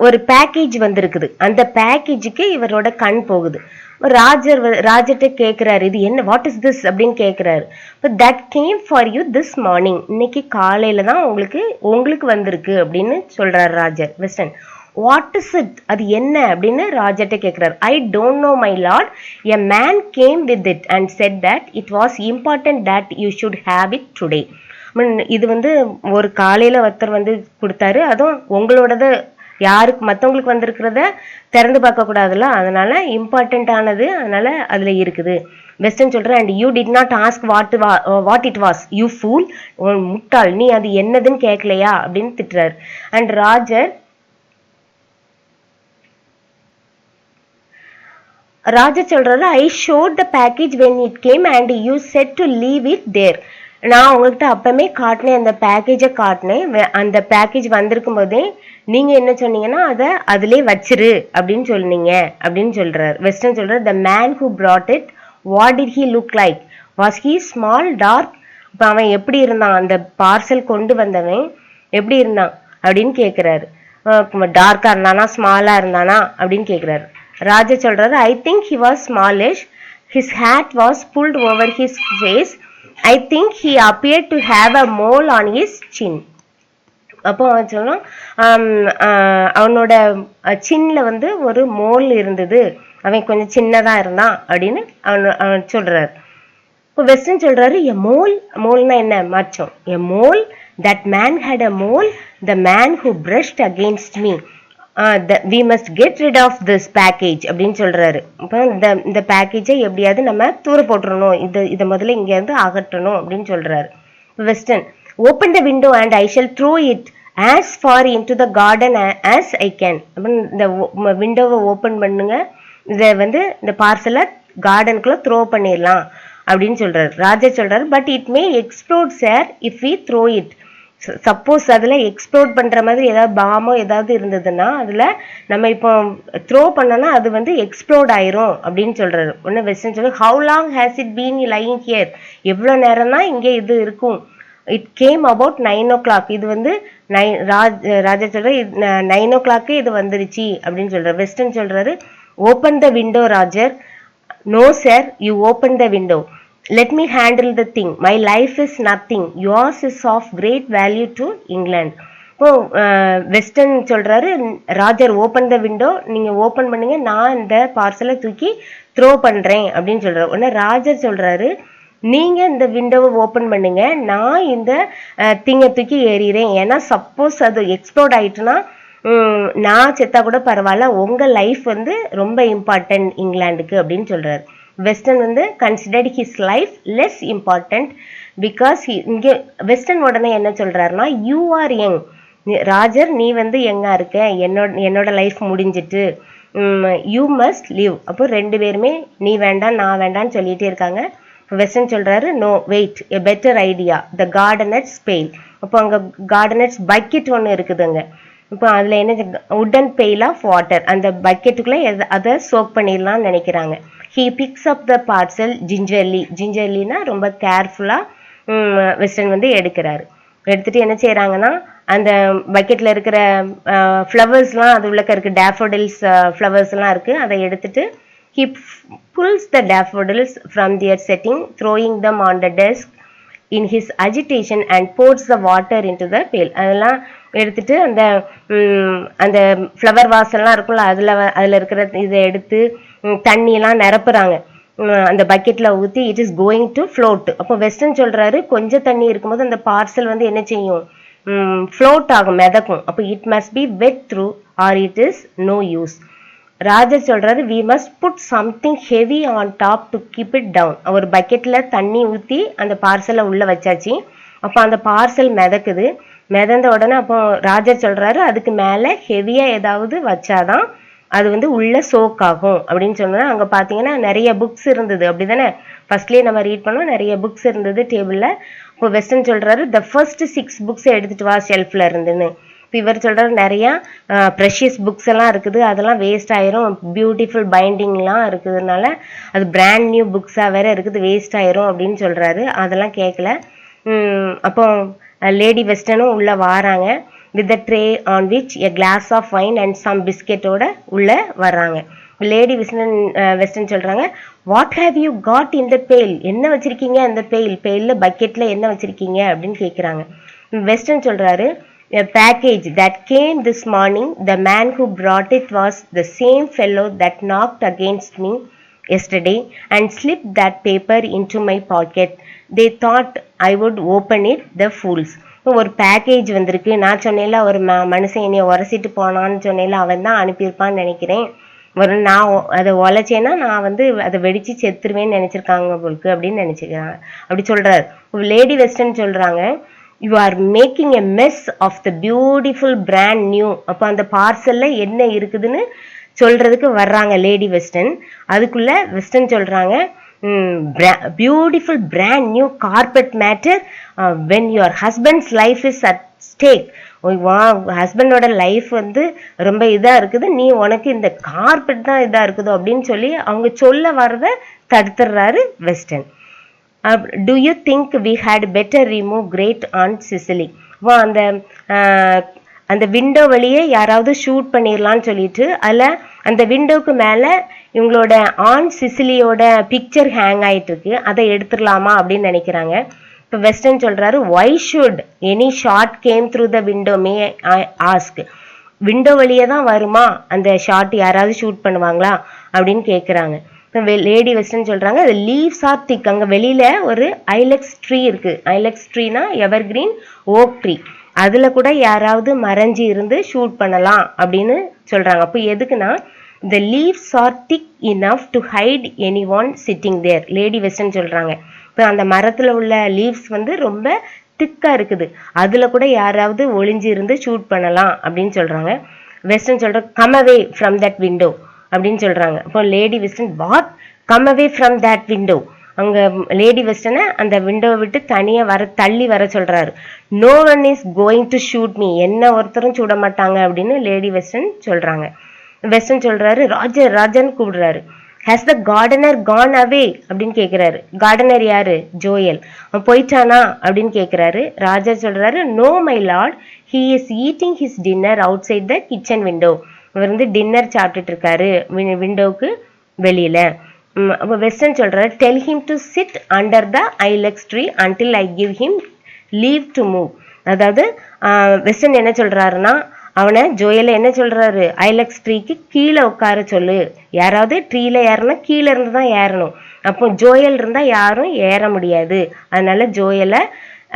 ஒரு பேக்கேஜ் வந்திருக்குது. அந்த பேக்கேஜுக்கு இவரோட கண் போகுது. ராஜர்கிட்ட கேட்குறாரு, இது என்ன, வாட் இஸ் திஸ் அப்படின்னு கேட்குறாரு. That game for you this morning, இன்னைக்கு காலையில தான் உங்களுக்கு வந்திருக்கு அப்படின்னு சொல்றாரு ராஜர். வெஸ்டர்ன், வாட் இஸ் இட், அது என்ன அப்படின்னு ராஜர்கிட்ட கேட்குறாரு. I don't know my Lord, a man game with it and set that it was important that you should have it today. இது வந்து ஒரு காலையில ஒருத்தர் வந்து கொடுத்தாரு, அதுவும் உங்களோடது யாருக்கு மற்றவங்களுக்கு வந்திருக்கிறத திறந்து பார்க்க கூடாதுல்ல, அதனால இம்பார்ட்டன்ட் ஆனது, அதனால அதுல இருக்குது. வெஸ்டர்ன் சொல்ற, and you did not ask what it was, you pool, முட்டாள், நீ அது என்னதுன்னு கேட்கலையா அப்படின்னு திட்டுறாரு. அண்ட் ராஜர் சொல்றாரு, I showed the package when it came and you said to leave it there. நான் உங்கள்கிட்ட அப்பமே காட்டினேன், அந்த பேக்கேஜை காட்டினேன், அந்த பேக்கேஜ் வந்திருக்கும் போதே நீங்க என்ன சொன்னீங்கன்னா அதை அதிலே வச்சிரு அப்படின்னு சொன்னீங்க அப்படின்னு சொல்றாரு. வெஸ்டர்ன் சொல்றாரு, த man who brought it, what did he look like, was he small, dark? இப்போ அவன் எப்படி இருந்தான், அந்த பார்சல் கொண்டு வந்தவன் எப்படி இருந்தான் அப்படின்னு கேட்குறாரு. டார்க்கா இருந்தானா ஸ்மாலா இருந்தானா அப்படின்னு கேட்குறாரு. ராஜா சொல்றாரு, I think he was smallish, his hat was pulled over his face, I think he appeared to have a mole on his chin. அப்போ அவன் சொன்னான், அவனோட சின்ல வந்து ஒரு மோல் இருந்தது, அவன் கொஞ்சம் சின்னதா இருந்தான் அப்படின்னு அவன் சொல்றாரு. இப்போ வெஸ்டர்ன் சொல்றாரு, எ மோல்னா என்ன, மச்சம், a mole, that man had a mole, the man who brushed against me, we must get rid of this package அப்படின்னு சொல்றாரு. இப்போ இந்த பேக்கேஜை எப்படியாவது நம்ம தூர போட்டுறணும், இதை முதல்ல இங்க இருந்து அகற்றணும் அப்படின்னு சொல்றாரு. Western, open the window and I shall throw it as far into the garden as I can. இந்த விண்டோவை ஓப்பன் பண்ணுங்க, இதை வந்து இந்த பார்சலை கார்டனுக்குள்ள த்ரோ பண்ணிடலாம் அப்படின்னு சொல்றாரு. ராஜா சொல்றாரு, but it may explode sir if we throw it, suppose அதில் எக்ஸ்ப்ளோட் பண்ணுற மாதிரி ஏதாவது பாமோ ஏதாவது இருந்ததுன்னா அதில் நம்ம இப்போ த்ரோ பண்ணோன்னா அது வந்து எக்ஸ்ப்ளோட் ஆயிரும் அப்படின்னு சொல்கிறாரு. ஒன்று வெஸ்டர்ன் சொல்லி how long has it been lying here, எவ்வளோ நேரம் தான் இங்கே இது இருக்கும். இட் கேம் அபவுட் 9 o'clock, இது வந்து ராஜா சொல்ற 9 o'clock இது வந்துருச்சு அப்படின்னு சொல்றாரு. வெஸ்டர்ன் சொல்றாரு open the window Roger. No sir, you open the window. Let me handle the thing. My life is nothing. Yours is of great value to England. இப்போ western சொல்றாரு ராஜர் ஓப்பன் த விண்டோ, நீங்க open பண்ணுங்க, நான் இந்த பார்சலை தூக்கி throw பண்றேன் அப்படின்னு சொல்றாரு. உடனே ராஜர் சொல்றாரு நீங்க இந்த விண்டோவை ஓப்பன் பண்ணுங்க, நான் இந்த திங்கை தூக்கி ஏறிறேன். ஏன்னா சப்போஸ் அது எக்ஸ்ப்ளோர்ட் ஆயிட்டுன்னா நான் செத்தா கூட பரவாயில்ல, உங்க லைஃப் வந்து ரொம்ப இம்பார்ட்டன்ட் இங்கிலாந்துக்கு அப்படின்னு சொல்றாரு. வெஸ்டர்ன் வந்து considered his life less important because இங்கே வெஸ்டர்ன் உடனே என்ன சொல்றாருன்னா யூ ஆர் யங் ராஜர், நீ வந்து யங்கா இருக்க, என்னோட லைஃப் முடிஞ்சிட்டு, யூ மஸ்ட் லிவ். அப்போ ரெண்டு பேருமே நீ வேண்டாம் நான் வேண்டாம்னு சொல்லிட்டே இருக்காங்க. வெஸ்டர்ன் சொல்றாரு no wait, a better idea, the gardener's pail. அப்போ அங்கே கார்டனட்ஸ் பக்கெட் ஒன்று இருக்குதுங்க. இப்போ அதில் என்ன உட்டன் பெயில் ஆஃப் வாட்டர், அந்த பக்கெட்டுக்குள்ளே அதை சோக் பண்ணிடலாம்னு நினைக்கிறாங்க. He picks up the parcel gingerly. ஜிஞ்சர்லினா ரொம்ப கேர்ஃபுல்லாக வெஸ்டர்ன் வந்து எடுக்கிறாரு. எடுத்துட்டு என்ன செய்கிறாங்கன்னா அந்த பக்கெட்டில் இருக்கிற ஃப்ளவர்ஸ்லாம் அது உள்ளக்க இருக்குது, டேஃபோடில்ஸ் ஃப்ளவர்ஸ்லாம் இருக்குது, அதை எடுத்துட்டு he pulls the daffodils from their setting, throwing them on the desk in his agitation and pours the water into the pail. அதெல்லாம் எடுத்துட்டு அந்த அந்த ஃப்ளவர் வாசல்லாம் இருக்கும்ல அதில் இருக்கிற இதை எடுத்து தண்ணியெல்லாம் நிரப்புறாங்க, அந்த பக்கெட்டில் ஊற்றி. It is going to float. அப்போ வெஸ்டர்ன் சொல்கிறாரு கொஞ்சம் தண்ணி இருக்கும்போது அந்த பார்சல் வந்து என்ன செய்யும், ஃப்ளோட் ஆகும், மிதக்கும். அப்போ it must be wet through or it is no use. Roger சொல்றாரு we must put something heavy on top to keep it down. ஒரு பக்கெட்ல தண்ணி ஊற்றி அந்த பார்சலை உள்ள வச்சாச்சு. அப்போ அந்த பார்சல் மிதக்குது. மிதந்த உடனே அப்போ ராஜர் சொல்றாரு அதுக்கு மேலே ஹெவியா ஏதாவது வச்சாதான் அது வந்து உள்ள சோக் ஆகும் அப்படின்னு சொன்னா. அங்கே பார்த்தீங்கன்னா நிறைய புக்ஸ் இருந்தது, அப்படிதானே ஃபர்ஸ்ட்லேயே நம்ம ரீட் பண்ணோம், நிறைய புக்ஸ் இருந்தது டேபிளில். இப்போ வெஸ்டர்ன் சொல்றாரு த ஃபர்ஸ்ட் 6 books எடுத்துட்டு வா ஷெல்ஃப்ல இருந்துன்னு. இவர் சொல்றாரு நிறைய ப்ரெஷியஸ் புக்ஸ் எல்லாம் இருக்குது, அதெல்லாம் வேஸ்ட் ஆயிரும், பியூட்டிஃபுல் பைண்டிங்லாம் இருக்குதுனால அது பிராண்ட் நியூ புக்ஸா வேற இருக்குது, வேஸ்ட் ஆயிரும் அப்படின்னு சொல்றாரு. அதெல்லாம் கேட்கல. அப்போ லேடி வெஸ்டர்னும் உள்ள வாராங்க with the tray on which a glass of wine and some பிஸ்கெட்டோட உள்ள வர்றாங்க. லேடி வெஸ்டர்ன் சொல்றாங்க what have you got in the pail, என்ன வச்சிருக்கீங்க அந்த பெயில்ல பக்கெட்ல என்ன வச்சிருக்கீங்க அப்படின்னு கேட்குறாங்க. வெஸ்டர்ன் சொல்றாரு a package that came this morning, the man who brought it was the same fellow that knocked against me yesterday and slipped that paper into my pocket. They thought I would open it, the fools. ஒரு package வந்திருக்கு, நான் சொன்னேன்ல ஒரு மனுஷன் என்னைய உரசிட்டு போனான்னு சொன்னேன்ல, அவன் தான் அனுப்பியிருப்பான்னு நினைக்கிறேன். நான் அதை உழைச்சேன்னா நான் வந்து அதை வெடிச்சு செத்துருவேன்னு நினைச்சிருக்காங்க உங்களுக்கு அப்படின்னு நினைச்சுக்கிறாங்க அப்படி சொல்றாரு. லேடி வெஸ்டர்ன் சொல்றாங்க you are making a mess of the beautiful brand new. அப்போ அந்த பார்சல்ல என்ன இருக்குதுன்னு சொல்றதுக்கு வர்றாங்க லேடி வெஸ்டர்ன். அதுக்குள்ள வெஸ்டர்ன் சொல்றாங்க beautiful brand new carpet matter when your husband's life is at stake. ஹஸ்பண்டோட லைஃப் வந்து ரொம்ப இதா இருக்குது, நீ உனக்கு இந்த கார்பெட் தான் இதா இருக்குதோ அப்படின்னு சொல்லி அவங்க சொல்ல வர்றத தடுத்துடுறாரு western. Do you think we had better remove great aunt Cicely? அந்த விண்டோ வழியே யாராவது ஷூட் பண்ணிடலான்னு சொல்லிட்டு அதில் அந்த விண்டோவுக்கு மேலே இவங்களோட ஆன் சிசிலியோட பிக்சர் ஹேங் ஆகிட்டு இருக்கு, அதை எடுத்துடலாமா அப்படின்னு நினைக்கிறாங்க. இப்போ வெஸ்டர்ன் சொல்றாரு why should any short came through the window May I ask. Window வழியே தான் வருமா அந்த ஷார்ட், யாராவது ஷூட் பண்ணுவாங்களா அப்படின்னு கேட்குறாங்க. லேடி வெஸ்டர்ன் சொல்றாங்க லீவ்ஸ் ஆர் திக். அங்கே வெளியில ஒரு ஐலெக்ஸ் ட்ரீ இருக்கு. ஐலெக்ஸ் ட்ரீனா எவர் கிரீன் ஓக் ட்ரீ, அதுல கூட யாராவது மறைஞ்சி இருந்து ஷூட் பண்ணலாம் அப்படின்னு சொல்றாங்க. அப்போ எதுக்குன்னா the leaves are thick enough to hide anyone sitting there. Lady Western சொல்றாங்க இப்போ அந்த மரத்துல உள்ள லீவ்ஸ் வந்து ரொம்ப திக்கா இருக்குது, அதுல கூட யாராவது ஒளிஞ்சு இருந்து ஷூட் பண்ணலாம் அப்படின்னு சொல்றாங்க. வெஸ்டர்ன் சொல்ற come away from that window அப்படின்னு சொல்றாங்க. அப்போ Lady Weston what come away from that window, அவங்க லேடி வெஸ்டனை அந்த விண்டோவை விட்டு தனியாக தள்ளி வர சொல்கிறாரு. No one is going to shoot me, என்ன ஒருத்தரும் சுட மாட்டாங்க அப்படின்னு லேடி வெஸ்டன் சொல்கிறாங்க. வெஸ்டன் சொல்கிறாரு, ராஜர் ராஜர்னு கூப்பிடுறாரு. ஹேஸ் த கார்டனர் கான் அவே அப்படின்னு கேட்குறாரு. கார்டனர் யாரு? ஜோயல். அவன் போயிட்டானா அப்படின்னு கேட்குறாரு. ராஜர் சொல்கிறாரு, no my lord, he is eating his dinner outside the kitchen window. அவர் வந்து டின்னர் சாப்பிட்டுட்டு இருக்காரு விண்டோவுக்கு வெளியில. அப்போ வெஸ்டன் சொல்றாரு, tell him to sit under the ilex tree until I give him leave to move. அதாவது வெஸ்டன் என்ன சொல்றாருன்னா, அவனை ஜோயல என்ன சொல்றாரு, ஐலெக்ஸ் ட்ரீக்கு கீழே உட்கார சொல்லு. யாராவது ட்ரீல ஏறனா கீழே இருந்து தான் ஏறணும். அப்போ ஜோயல் இருந்தா யாரும் ஏற முடியாது, அதனால ஜோயல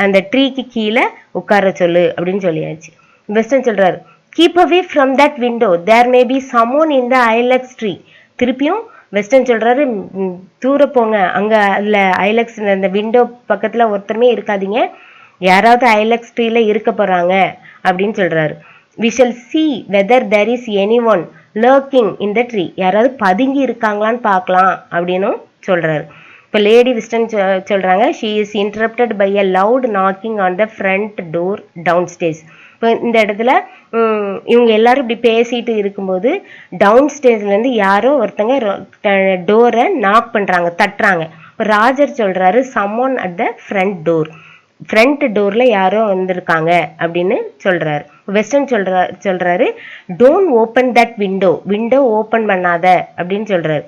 அந்த ட்ரீக்கு கீழே உட்கார சொல்லு அப்படின்னு சொல்லியாச்சு. வெஸ்டன் சொல்றாரு, keep away from that window, there may be someone in the ilex tree. திருப்பியும் வெஸ்டன் சொல்றாரு, தூர போங்க, அங்க அதுல ஐலெக்ஸ் அந்த விண்டோ பக்கத்துல ஒருத்தருமே இருக்காதீங்க, யாராவது ஐலெக்ஸ் ட்ரீல இருக்க போறாங்க அப்படின்னு சொல்றாரு. we shall see whether there is anyone lurking in the tree. யாராவது பதுங்கி இருக்காங்களான்னு பார்க்கலாம் அப்படின்னு சொல்றாரு. இப்போ லேடி வெஸ்டன் சொல்றாங்க, she is interrupted by a loud knocking on the front door downstairs. இப்போ இந்த இடத்துல இவங்க எல்லாரும் இப்படி பேசிட்டு இருக்கும்போது டவுன் ஸ்டேஜ்லேருந்து யாரோ ஒருத்தங்க டோரை நாக் பண்ணுறாங்க, தட்டுறாங்க. இப்போ ராஜர் சொல்கிறாரு, someone at the front door, front டோரில் யாரோ வந்திருக்காங்க அப்படின்னு சொல்கிறாரு. வெஸ்டன் சொல்கிறாரு, don't open that window open பண்ணாத அப்படின்னு சொல்கிறாரு.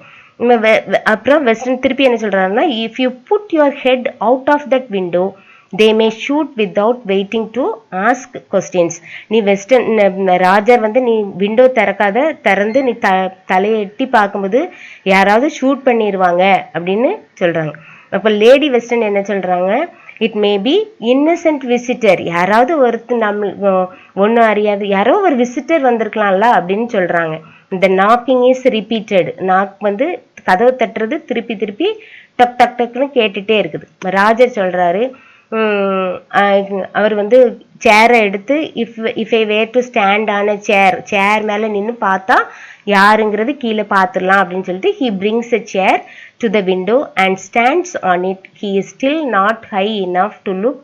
அப்புறம் வெஸ்டன் திருப்பி என்ன சொல்கிறாருன்னா, if you put your head out of that window they may shoot without waiting to ask questions. நீ வெஸ்டன் ராஜர் வந்து நீ விண்டோ திறந்து நீ தலையை எட்டி பார்க்கும்போது யாராவது ஷூட் பண்ணிடுவாங்க அப்படின்னு சொல்றாங்க. அப்போ லேடி வெஸ்டன் என்ன சொல்றாங்க, it may be Innocent visitor, யாராவது ஒருத்தர் நம்ம ஒன்றும் அறியாது யாரோ ஒரு விசிட்டர் வந்திருக்கலாம்ல அப்படின்னு சொல்றாங்க. இந்த நாக்கிங் இஸ் ரிப்பீட்டட், நாக் வந்து கதவை தட்டுறது திருப்பி திருப்பி டக் டக் டக்னு கேட்டுட்டே இருக்குது. ராஜர் சொல்றாரு, அவர் வந்து சேரை எடுத்து if I were to stand on a chair மேலே நின்று பார்த்தா யாருங்கிறது கீழே பார்த்துடலாம் அப்படின்னு சொல்லிட்டு he brings a chair to the window and stands on it. He is still not high enough to look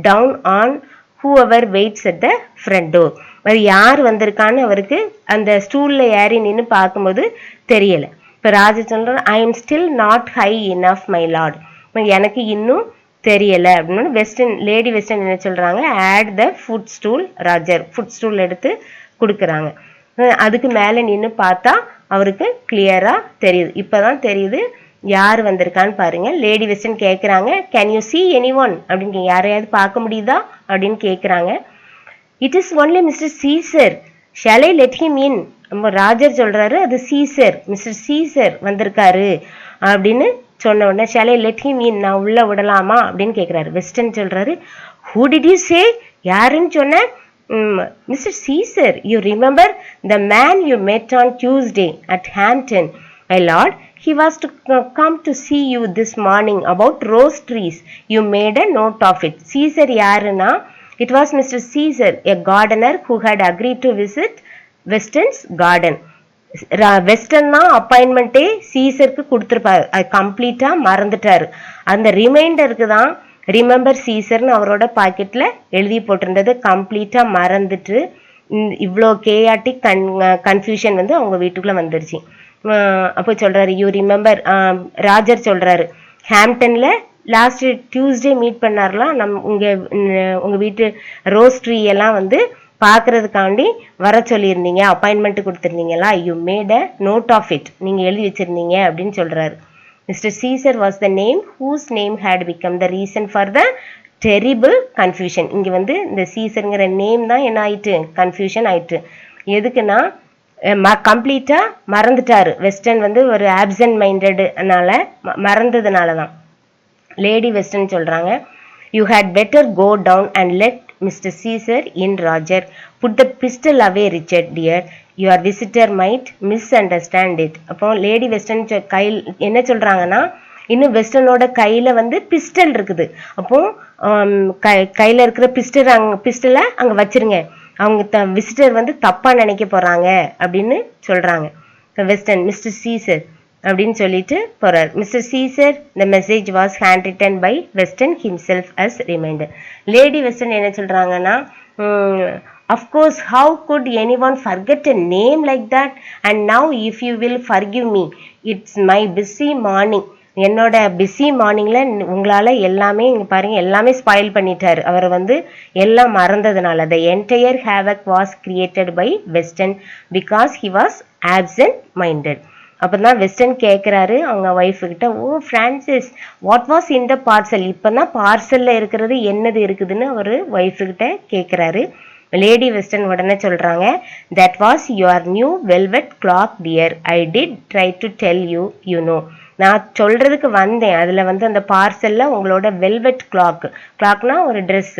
down on whoever waits at the front door. அது யார் வந்திருக்கான்னு அவருக்கு அந்த ஸ்டூலில் ஏறி நின்று பார்க்கும்போது தெரியலை. இப்போ ராஜா சொல்கிறார், I am still not high enough my lord, எனக்கு இன்னும் தெரியலை அப்படின்னு லேடி வெஸ்டன் என்ன சொல்கிறாங்க, add the foot stool. Roger foot stool எடுத்து கொடுக்குறாங்க. அதுக்கு மேலே நின்று பார்த்தா அவருக்கு கிளியராக தெரியுது. இப்போ தான் தெரியுது யார் வந்திருக்கான்னு பாருங்க. லேடி வெஸ்டன் கேட்குறாங்க, கேன் யூ see anyone அப்படின்னு, யாரையாவது பார்க்க முடியுதா அப்படின்னு கேட்குறாங்க. It is only Mister Caesar, shall I let him in. நம்ம ராஜர் சொல்கிறாரு, அது சீசர், மிஸ்டர் சீசர் வந்திருக்காரு அப்படின்னு சொன்ன உடனே ஷால் ஐ லெட் ஹிம் இன், நான் உள்ள விடலாமா அப்படின்னு கேட்குறாரு. வெஸ்டன் சொல்கிறாரு, ஹூ டிட் யூ சே, யாருன்னு சொன்ன? Mr. Caesar, you remember the man you met on Tuesday at Hampton? My lord, he was to come to see you this morning about rose trees. You made a note of it. Caesar யாருன்னா, it was Mr. Caesar, a gardener who had agreed to visit Weston's garden. வெஸ்டன்னா அப்பாயின்மெண்ட்டே சீசருக்கு கொடுத்துருப்பாரு, அது கம்ப்ளீட்டாக மறந்துட்டாரு. அந்த ரிமைண்டருக்கு தான் remember சீசர்னு அவரோட பாக்கெட்டில் எழுதி போட்டிருந்தது கம்ப்ளீட்டாக மறந்துட்டு இவ்வளோ கேயாட்டிக் கன்ஃபியூஷன் வந்து அவங்க வீட்டுக்குள்ளே வந்துருச்சு. அப்போ சொல்கிறாரு, யூ ரிமெம்பர், ராஜர் சொல்கிறாரு, ஹாம்ப்டனில் லாஸ்ட் டியூஸ்டே மீட் பண்ணார்லாம், உங்கள் வீட்டு ரோஸ் ட்ரீ எல்லாம் வந்து பார்க்கறதுக்காண்டி வர சொல்லியிருந்தீங்க, அப்பாயின்மெண்ட் கொடுத்துருந்தீங்களா, you made a note of it, நீங்கள் எழுதி வச்சுருந்தீங்க அப்படின்னு சொல்கிறாரு. Mr. Caesar was the name whose name had become the reason for the terrible confusion. இங்கே வந்து இந்த சீசருங்கிற நேம் தான் என்ன ஆயிட்டு, கன்ஃபியூஷன் ஆயிட்டு. எதுக்குன்னா கம்ப்ளீட்டாக மறந்துட்டாரு. வெஸ்டன் வந்து ஒரு ஆப்சன்ட் மைண்டட்னால மறந்ததுனால தான். லேடி வெஸ்டன் சொல்கிறாங்க, you had better go down and let Mr. Caesar in, Roger. Put the pistol away, Richard dear. Your visitor might misunderstand it. அப்போ லேடி வெஸ்டன் கையில் என்ன சொல்கிறாங்கன்னா, இன்னும் வெஸ்டர்னோட கையில் வந்து பிஸ்டல் இருக்குது. அப்போ கையில் இருக்கிற பிஸ்டலை அங்கே வச்சிருங்க, அவங்க விசிட்டர் வந்து தப்பாக நினைக்க போகிறாங்க அப்படின்னு சொல்கிறாங்க. வெஸ்டன், மிஸ்டர் சீசர், அப்படின்னு சொல்லிட்டு போறார். Mister Caesar, the message was handwritten by Weston himself as reminder. Lady Weston என்ன சொல்றாங்கன்னா, of course, how could anyone forget a name like that? And now if you will forgive me, it's my busy morning. என்னோட busy மார்னிங்ல உங்களால எல்லாமே இங்க பாருங்க எல்லாமே spoil பண்ணிட்டாரு. அவர் எல்லாம் மறந்ததுனால the entire havoc was created by Weston because he was absent minded. அப்பதான் வெஸ்டர்ன் கேட்குறாரு அவங்க ஒய்ஃபு கிட்ட, oh Frances, what was in the parcel? இப்போதான் பார்சல்ல இருக்கிறது என்னது இருக்குதுன்னு அவர் ஒய்ஃபு கிட்ட கேட்குறாரு. லேடி வெஸ்டர்ன் உடனே சொல்றாங்க, that was your new velvet clock dear, I did try to tell you, you know. நான் சொல்றதுக்கு வந்தேன், அதுல அந்த பார்சல்ல உங்களோட வெல்வெட் கிளாக்னா ஒரு ட்ரெஸ்,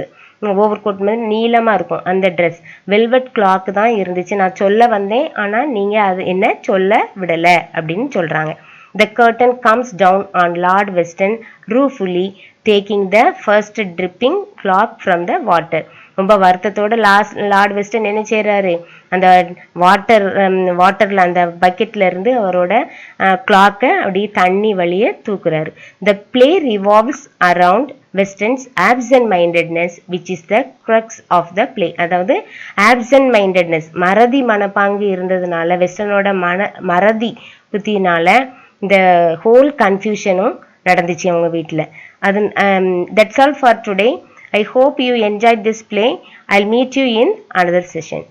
ஓவர் கோட் மாதிரி நீளமா இருக்கும் அந்த ட்ரெஸ், வெல்வெட் கிளாக் தான் இருந்துச்சு. நான் சொல்ல வந்தேன், ஆனா நீங்க அது என்ன சொல்ல விடல அப்படின்னு சொல்றாங்க. The curtain comes down on Lord Weston ruefully, taking the first dripping clock from the water. ரொம்ப வருத்தத்தோட லார்ட் வெஸ்டன் என்ன செய்யறாரு, அந்த வாட்டர்ல அந்த பக்கெட்ல இருந்து அவரோட கிளாக்கை அப்படியே தண்ணி வழிய தூக்குறாரு. The play revolves around Weston's absent-mindedness, which is the crux of the play. அதாவது absent-mindedness, மறதி மனப்பாங்கு இருந்ததுனால, வெஸ்டனோட மறதி புத்தினால இந்த ஹோல் கன்ஃபியூஷனும் நடந்துச்சு அவங்க வீட்டில். அது that's all for today. I hope you enjoyed this play. I'll meet you in another session.